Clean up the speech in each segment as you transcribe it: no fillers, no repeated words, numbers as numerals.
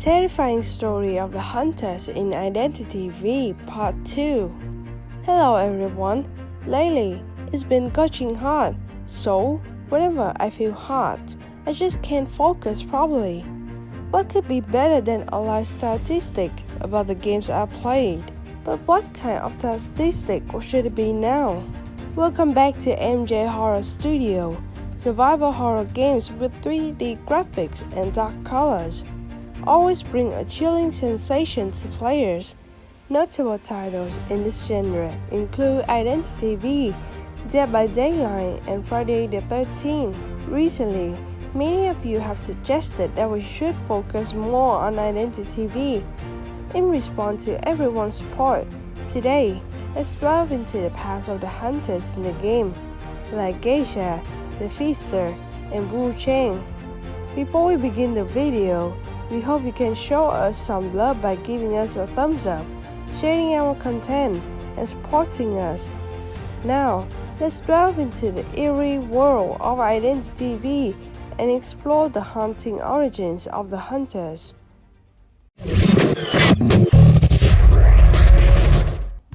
Terrifying story of the hunters in Identity V Part 2. Hello everyone. Lately, it's been gushing hot, so whenever I feel hot, I just can't focus properly. What could be better than a live statistic about the games I played? But what kind of statistic should it be now? Welcome back to MJ Horror Studio, survival horror games with 3D graphics and dark colors. Always bring a chilling sensation to players. Notable titles in this genre include Identity V, Dead by Daylight, and Friday the 13th. Recently, many of you have suggested that we should focus more on Identity V. In response to everyone's support, today, let's delve into the past of the hunters in the game, like Geisha, the Feaster, and Wu Chang. Before we begin the video, we hope you can show us some love by giving us a thumbs up, sharing our content, and supporting us. Now, let's delve into the eerie world of Identity V and explore the haunting origins of the hunters.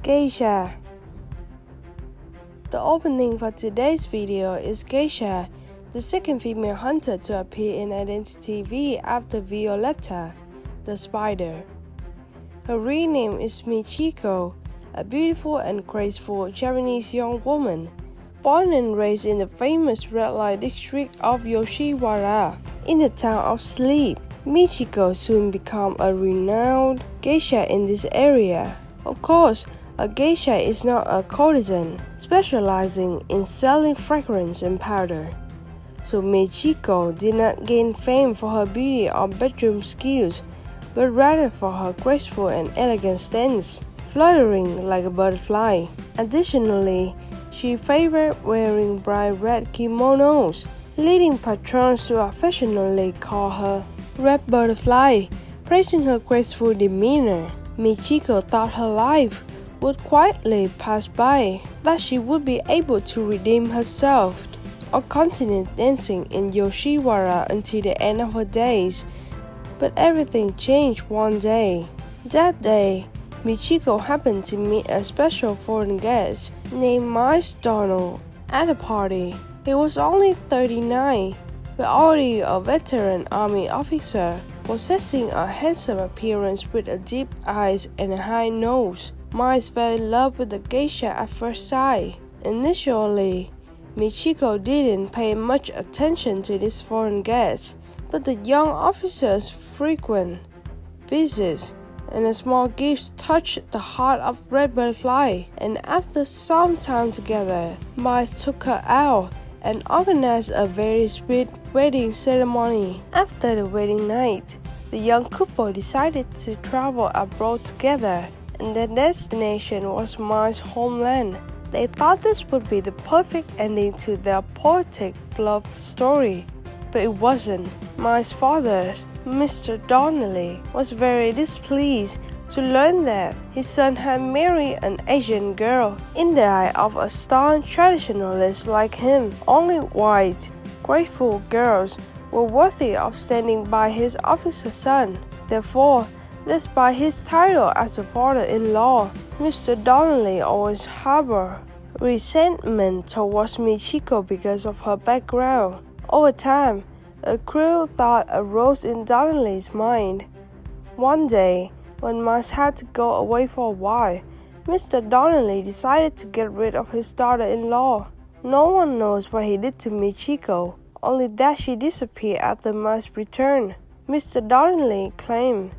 Geisha. The opening for today's video is Geisha, the second female hunter to appear in Identity V after Violetta, the spider. Her real name is Michiko, a beautiful and graceful Japanese young woman, born and raised in the famous red light district of Yoshiwara, in the town of Sleep. Michiko soon became a renowned geisha in this area. Of course, a geisha is not a courtesan, specializing in selling fragrance and powder. So Michiko did not gain fame for her beauty or bedroom skills, but rather for her graceful and elegant stance, fluttering like a butterfly. Additionally, she favored wearing bright red kimonos, leading patrons to affectionately call her Red Butterfly, praising her graceful demeanor. Michiko thought her life would quietly pass by, that she would be able to redeem herself or continue dancing in Yoshiwara until the end of her days. But everything changed one day. That day, Michiko happened to meet a special foreign guest named Miles Donald at a party. He was only 39, but already a veteran army officer, possessing a handsome appearance with a deep eyes and a high nose. Miles fell in love with the geisha at first sight. Initially, Michiko didn't pay much attention to this foreign guest, but the young officer's frequent visits and a small gifts touched the heart of Red Butterfly, and after some time together, Miles took her out and organized a very sweet wedding ceremony. After the wedding night, the young couple decided to travel abroad together, and their destination was Miles' homeland. They thought this would be the perfect ending to their poetic love story, but it wasn't. Miles' father, Mr. Donnelly, was very displeased to learn that his son had married an Asian girl. In the eye of a staunch traditionalist like him, only white, grateful girls were worthy of standing by his officer's son. Therefore, despite his title as a father-in-law, Mr. Donnelly always harbored resentment towards Michiko because of her background. Over time, a cruel thought arose in Donnelly's mind. One day, when Miles had to go away for a while, Mr. Donnelly decided to get rid of his daughter-in-law. No one knows what he did to Michiko, only that she disappeared after Miles' return. Mr. Donnelly claimed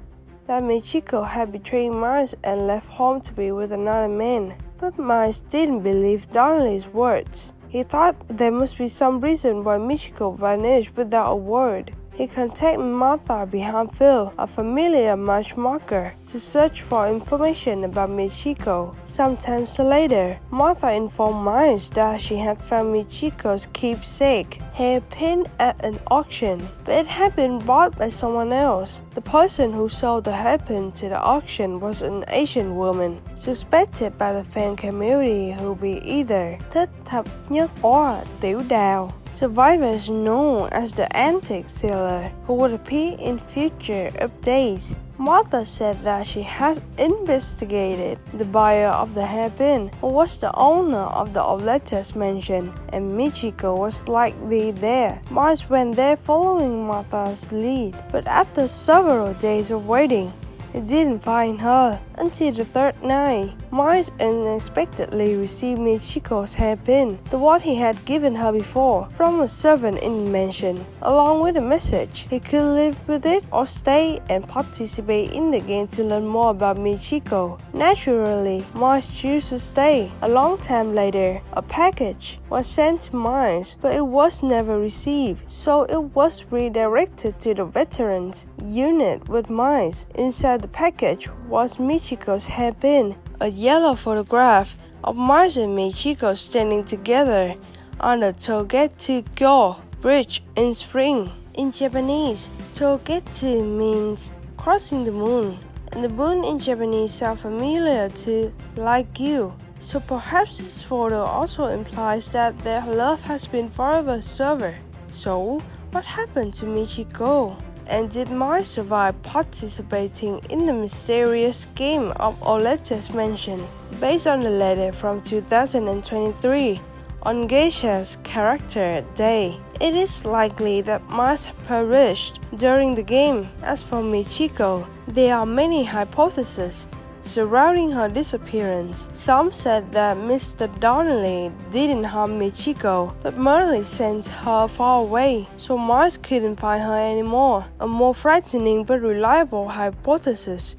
that Michiko had betrayed Miles and left home to be with another man. But Miles didn't believe Donnelly's words. He thought there must be some reason why Michiko vanished without a word. He contacted Martha behind Phil, a familiar matchmaker, to search for information about Michiko. Sometime later, Martha informed Miles that she had found Michiko's keepsake, hairpin, at an auction, but it had been bought by someone else. The person who sold the hairpin to the auction was an Asian woman, suspected by the fan community who be either Thích Thập Nhất or Tiểu Đào. survivors known as the antique seller who would appear in future updates. Martha said that she has investigated the buyer of the hairpin, who was the owner of the Oletta's mansion, and Michiko was likely there. Miles went there following Martha's lead, but after several days of waiting, he didn't find her until the third night. Miles unexpectedly received Michiko's hairpin, the one he had given her before, from a servant in the mansion, along with a message. He could live with it or stay and participate in the game to learn more about Michiko. Naturally, Miles chose to stay. A long time later, a package was sent to Miles, but it was never received, so it was redirected to the veterans unit with Miles. Inside the package was Michiko's hairpin, a yellow photograph of Miles and Michiko standing together on the Togetsu-go bridge in spring. In Japanese, Togetsu means crossing the moon, and the moon in Japanese sounds familiar to like you. So perhaps this photo also implies that their love has been forever severed. So, what happened to Michiko? And did Miles survive participating in the mysterious game of Oletta's mansion? Based on the letter from 2023 on Geisha's character day, it is likely that Miles perished during the game. As for Michiko, there are many hypotheses surrounding her disappearance. Some said that Mr. Donnelly didn't harm Michiko, but merely sent her far away, so Miles couldn't find her anymore. A more frightening but reliable hypothesis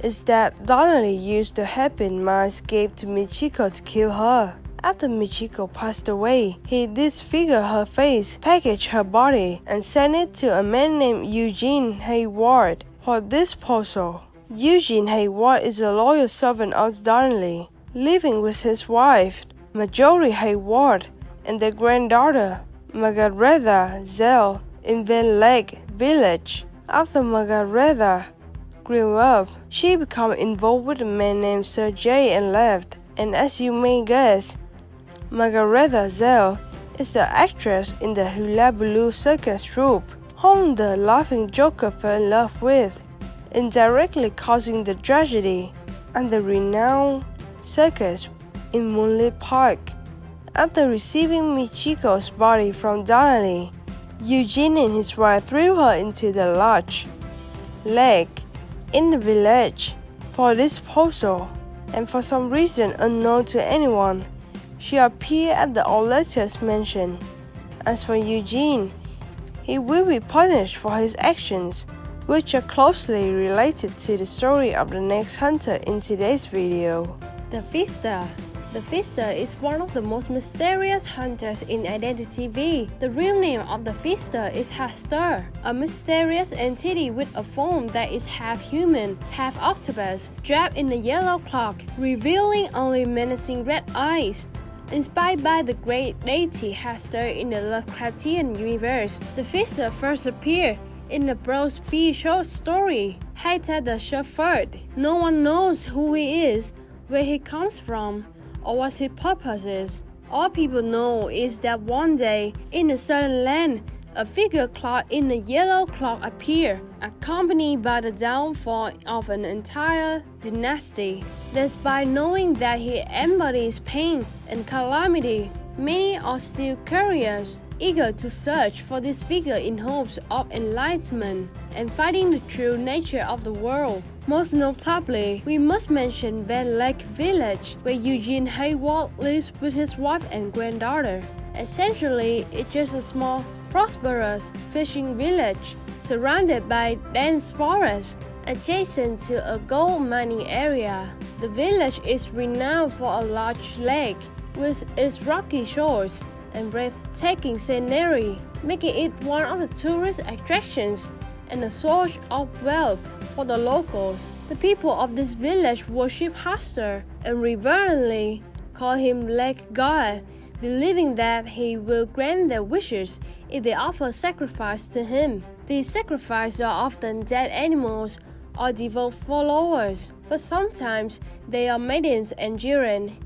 is that Donnelly used the hairpin Miles gave to Michiko to kill her. After Michiko passed away, he disfigured her face, packaged her body, and sent it to a man named Eugene Hayward for disposal. Eugene Hayward is a loyal servant of Donnelly, living with his wife, Marjorie Hayward, and their granddaughter, Margaretha Zell, in Van Lake Village. After Margaretha grew up, she became involved with a man named Sergei and left. And as you may guess, Margaretha Zell is the actress in the Hula Blue Circus troupe, whom the laughing Joker fell in love with, indirectly causing the tragedy and the renowned circus in Moonlit Park. After receiving Michiko's body from Donnelly, Eugene and his wife threw her into the large lake in the village for disposal, and for some reason unknown to anyone, she appeared at the Oletta's mansion. As for Eugene, he will be punished for his actions, which are closely related to the story of the next hunter in today's video. The Feaster. The Feaster is one of the most mysterious hunters in Identity V. The real name of the Feaster is Hastur, a mysterious entity with a form that is half human, half octopus, draped in a yellow cloak, revealing only menacing red eyes. Inspired by the great deity Hastur in the Lovecraftian universe, the Feaster first appeared in the Bruce B. short story, Hater the Shepherd. No one knows who he is, where he comes from, or what his purpose is. All people know is that one day, in a certain land, a figure clad in a yellow cloak appeared, accompanied by the downfall of an entire dynasty. Despite knowing that he embodies pain and calamity, many are still curious, eager to search for this figure in hopes of enlightenment and finding the true nature of the world. Most notably, we must mention Van Lake Village, where Eugene Hayward lives with his wife and granddaughter. Essentially, it's just a small, prosperous fishing village surrounded by dense forests, adjacent to a gold mining area. The village is renowned for a large lake with its rocky shores and breathtaking scenery, making it one of the tourist attractions and a source of wealth for the locals. The people of this village worship Hastur and reverently call him Lake God, believing that he will grant their wishes if they offer sacrifice to him. These sacrifices are often dead animals or devout followers, but sometimes they are maidens and children.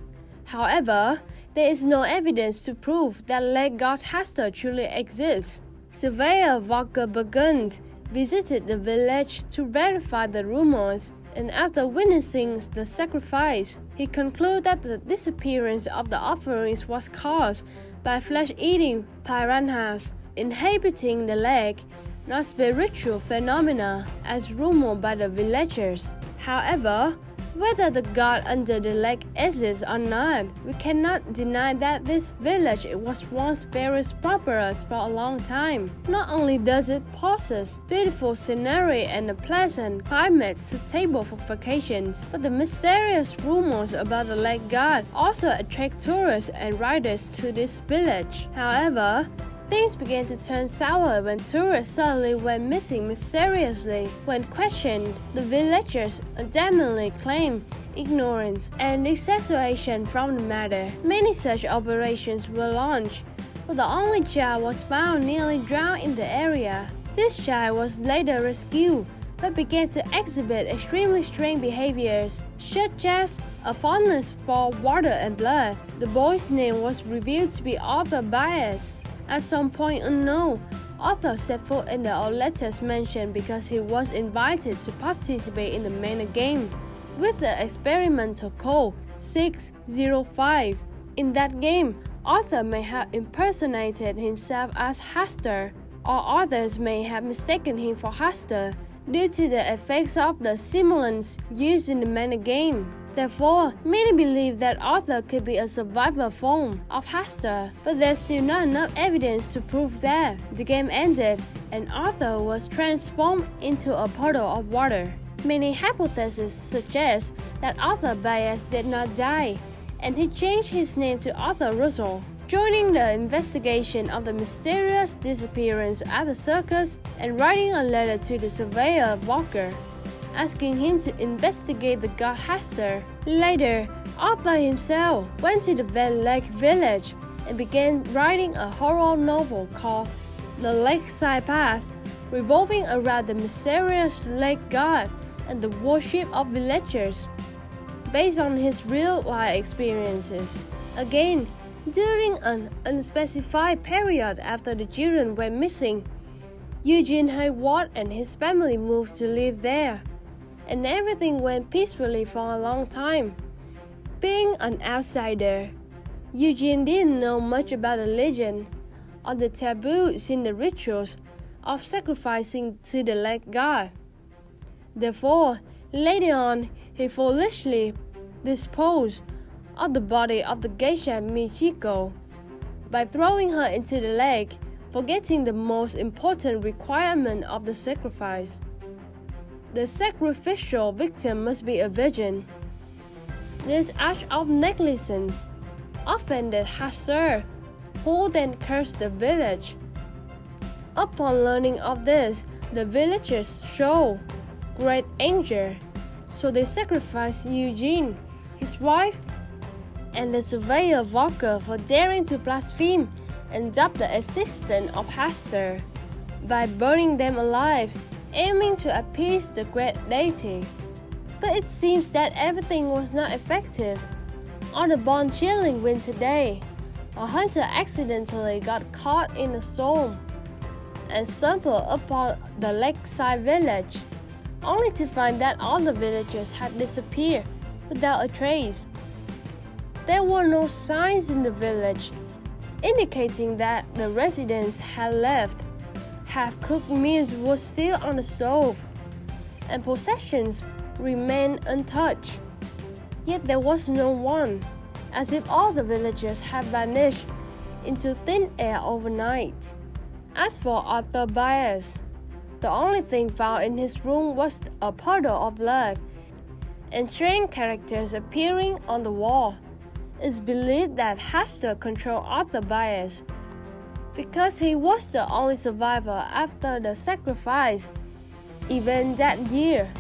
However, There is no evidence to prove that Lake God Hester truly exists. Surveyor Walker Burgund visited the village to verify the rumors, and after witnessing the sacrifice, he concluded that the disappearance of the offerings was caused by flesh-eating piranhas inhabiting the lake, not spiritual phenomena as rumored by the villagers. However, whether the god under the lake exists or not, we cannot deny that this village was once very prosperous for a long time. Not only does it possess beautiful scenery and a pleasant climate suitable for vacations, but the mysterious rumors about the lake god also attract tourists and riders to this village. However, things began to turn sour when tourists suddenly went missing mysteriously. When questioned, the villagers adamantly claimed ignorance and exaggeration from the matter. Many such operations were launched, but the only child was found nearly drowned in the area. This child was later rescued, but began to exhibit extremely strange behaviors, such as a fondness for water and blood. The boy's name was revealed to be Arthur Bias. At some point unknown, Arthur set foot in the old letters mentioned because he was invited to participate in the main game with the experimental code 605. In that game, Arthur may have impersonated himself as Hester, or others may have mistaken him for Hester due to the effects of the stimulants used in the main game. Therefore, many believe that Arthur could be a survivor form of Hester, but there's still not enough evidence to prove that. The game ended, and Arthur was transformed into a puddle of water. Many hypotheses suggest that Arthur Bias did not die, and he changed his name to Arthur Russell, joining the investigation of the mysterious disappearance at the circus and writing a letter to the surveyor Walker, asking him to investigate the god Hester. Later, Arthur himself went to the Van Lake village and began writing a horror novel called The Lakeside Path, revolving around the mysterious lake god and the worship of villagers, based on his real-life experiences. Again, during an unspecified period after the children went missing, Eugene Hayward and his family moved to live there, and everything went peacefully for a long time. Being an outsider, Eugene didn't know much about the legend or the taboos in the rituals of sacrificing to the lake god. Therefore, later on, he foolishly disposed of the body of the geisha Michiko by throwing her into the lake, forgetting the most important requirement of the sacrifice. The sacrificial victim must be a virgin. This act of negligence offended Hester, who then cursed the village. Upon learning of this, the villagers showed great anger, so they sacrificed Eugene, his wife, and the surveyor Walker for daring to blaspheme and doubt the existence of Hester by burning them alive, aiming to appease the great deity. But it seems that everything was not effective. On a bone-chilling winter day, a hunter accidentally got caught in a storm and stumbled upon the lakeside village, only to find that all the villagers had disappeared without a trace. There were no signs in the village, indicating that the residents had left. Half-cooked meals were still on the stove, and possessions remained untouched. Yet there was no one, as if all the villagers had vanished into thin air overnight. As for Arthur Bias, the only thing found in his room was a puddle of blood and strange characters appearing on the wall. It's believed that Hester controlled Arthur Bias because he was the only survivor after the sacrifice event that year.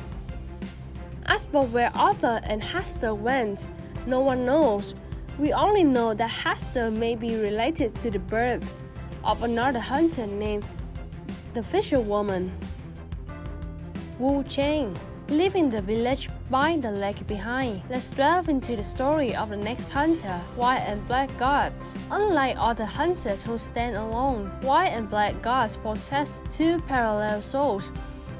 As for where Arthur and Hester went, no one knows. We only know that Hester may be related to the birth of another hunter named the fisherwoman, Wu Chang, leaving the village by the lake behind. Let's delve into the story of the next hunter, White and Black Gods. Unlike other hunters who stand alone, White and Black Gods possess two parallel souls,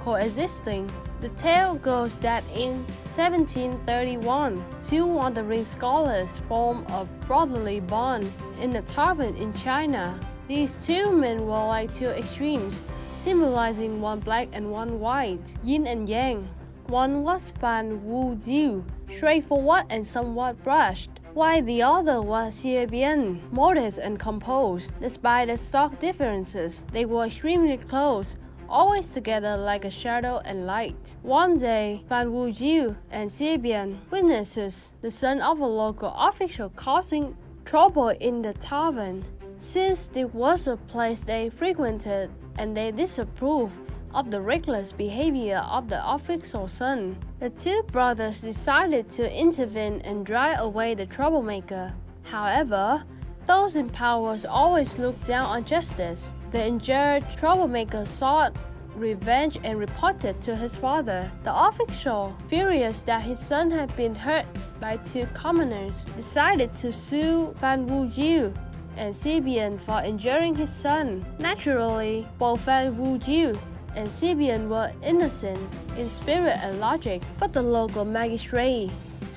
coexisting. The tale goes that in 1731, two wandering scholars formed a brotherly bond in a tavern in China. These two men were like two extremes, symbolizing one black and one white, yin and yang. One was Fan Wu Jiu, straightforward and somewhat brushed, while the other was Xie Bian, modest and composed. Despite the stark differences, they were extremely close, always together like a shadow and light. One day, Fan Wu Jiu and Xie Bian witnesses the son of a local official causing trouble in the tavern. Since this was a place they frequented and they disapproved of the reckless behavior of the official's son, the two brothers decided to intervene and drive away the troublemaker. However, those in power always look down on justice. The injured troublemaker sought revenge and reported to his father. The official, furious that his son had been hurt by two commoners, decided to sue Fan Wu Jiu and Xie Bian for injuring his son. Naturally, both Fan Wu Jiu and Xie Bian were innocent in spirit and logic, but the local magistrate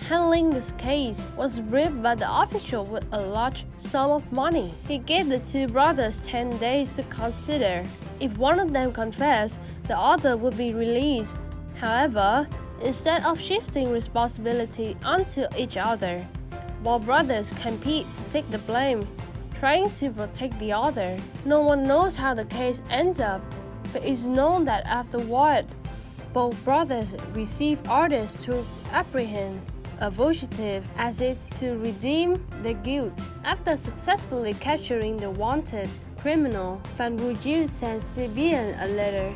handling this case was briefed by the official with a large sum of money. He gave the two brothers 10 days to consider. If one of them confessed, the other would be released. However, instead of shifting responsibility onto each other, both brothers compete to take the blame, trying to protect the other. No one knows how the case ended up, but it's known that afterward, both brothers received orders to apprehend a fugitive as if to redeem their guilt. After successfully capturing the wanted criminal, Fan Wu Jiu sent Xie Bian a letter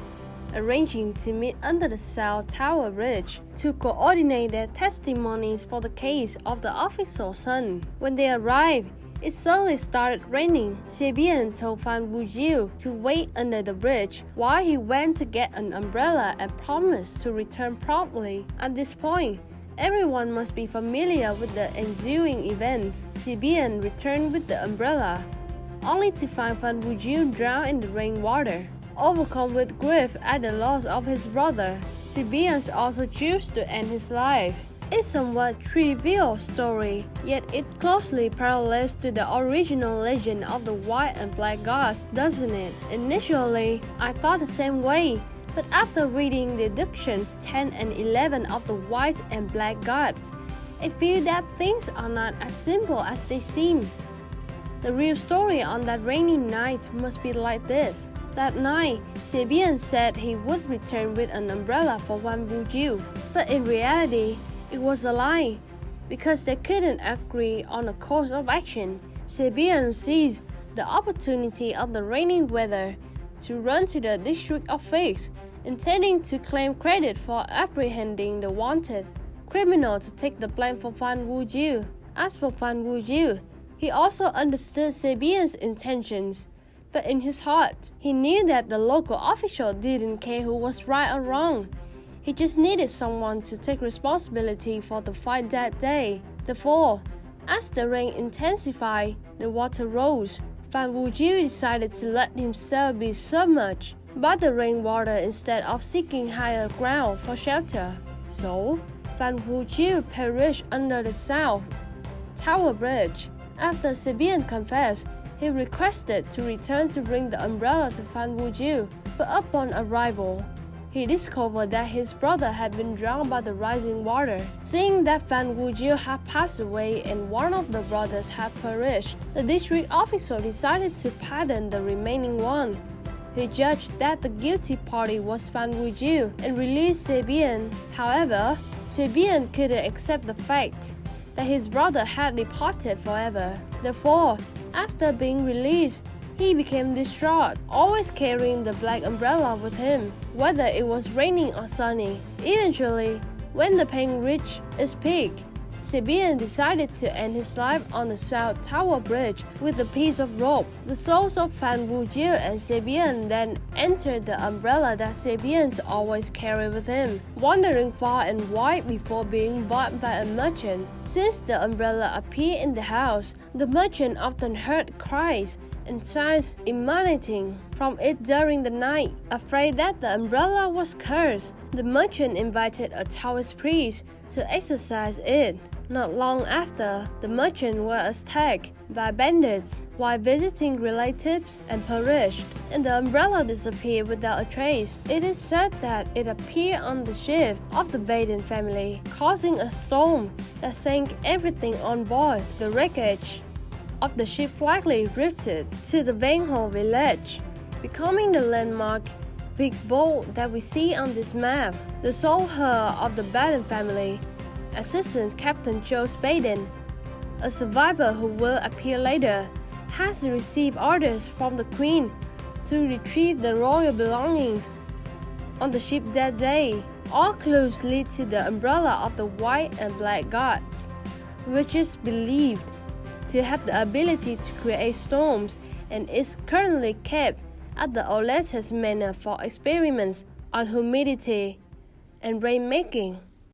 arranging to meet under the South Tower Bridge to coordinate their testimonies for the case of the official's son. When they arrived, it suddenly started raining. Xie Bian told Fan Wu Jiu to wait under the bridge while he went to get an umbrella and promised to return promptly. At this point, everyone must be familiar with the ensuing events. Xie Bian returned with the umbrella, only to find Fan Wu Jiu drowned in the rainwater. Overcome with grief at the loss of his brother, Xie Bian also chose to end his life. It's a somewhat trivial story, yet it closely parallels to the original legend of the White and Black Gods, doesn't it? Initially, I thought the same way, but after reading the deductions 10 and 11 of the White and Black Gods, I feel that things are not as simple as they seem. The real story on that rainy night must be like this. That night, Xie Bian said he would return with an umbrella for Fan Wu Jiu, but in reality, it was a lie, because they couldn't agree on a course of action. Xie Bian seized the opportunity of the rainy weather to run to the district office, intending to claim credit for apprehending the wanted criminal to take the blame for Fan Wu Jiu. As for Fan Wu Jiu, he also understood Xie Bian's intentions, but in his heart, he knew that the local official didn't care who was right or wrong. He just needed someone to take responsibility for the fight that day. Therefore, as the rain intensified, the water rose. Fan Wu Jiu decided to let himself be submerged by the rainwater instead of seeking higher ground for shelter. So, Fan Wu Jiu perished under the South Tower Bridge. After Xie Bian confessed, he requested to return to bring the umbrella to Fan Wu Jiu, but upon arrival, he discovered that his brother had been drowned by the rising water. Seeing that Fan Wu Jiu had passed away and one of the brothers had perished, the district officer decided to pardon the remaining one. He judged that the guilty party was Fan Wu Jiu and released Xie Bian. However, Xie Bian couldn't accept the fact that his brother had departed forever. Therefore, after being released, he became distraught, always carrying the black umbrella with him, whether it was raining or sunny. Eventually, when the pain reached its peak, Xie Bian decided to end his life on the South Tower Bridge with a piece of rope. The souls of Fan Wu Jiu and Xie Bian then entered the umbrella that Sabians always carry with him, wandering far and wide before being bought by a merchant. Since the umbrella appeared in the house, the merchant often heard cries and sounds emanating from it during the night. Afraid that the umbrella was cursed, the merchant invited a Taoist priest to exorcise it. Not long after, the merchant was attacked by bandits while visiting relatives and perished, and the umbrella disappeared without a trace. It is said that it appeared on the ship of the Baden family, causing a storm that sank everything on board. The wreckage of the ship likely drifted to the Venho village, becoming the landmark big boat that we see on this map. The sole heir of the Baden family, Assistant Captain Joseph Baden, a survivor who will appear later, has received orders from the Queen to retrieve the royal belongings on the ship that day. All clues lead to the umbrella of the white and black gods, which is believed to have the ability to create storms and is currently kept at the Oletas Manor for experiments on humidity and rainmaking.